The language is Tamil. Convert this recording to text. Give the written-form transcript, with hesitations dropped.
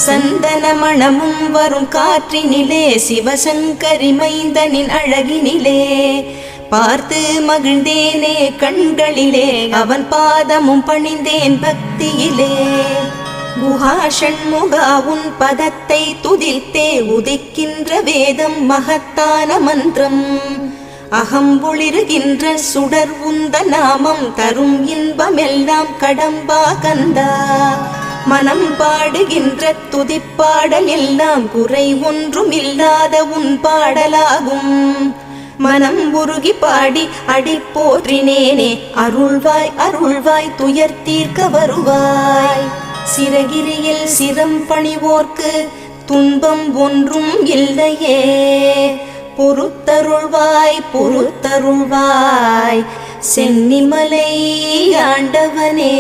சந்தன மணமும் வரும் காற்றினிலே சிவசங்கரி மைந்தனின் அழகினிலே பார்த்து மகிழ்ந்தேனே கண்களிலே அவன் பாதமும் பணிந்தேன் பக்தியிலே குஹா ஷண்முகா உன் பதத்தை துதித்தே உதிக்கின்ற வேதம் மகத்தான மந்திரம் அகம்பொளிருகின்ற சுடர் உந்த நாமம் தரும் இன்பமெல்லாம் கடம்பா கந்தா மனம் பாடுகின்ற துதிப்பாடல் எல்லாம் குறை ஒன்றும் இல்லாத உன் பாடலாகும் மனம் உருகி பாடி அடி போற்றினேனே அருள்வாய் அருள்வாய் துயர் தீர்க்க வருவாய் சிறகிரியில் சிரம் பணிவோர்க்கு துன்பம் ஒன்றும் இல்லையே பொறுத்தருள்வாய் பொறுத்தருள்வாய் சென்னிமலை ஆண்டவனே.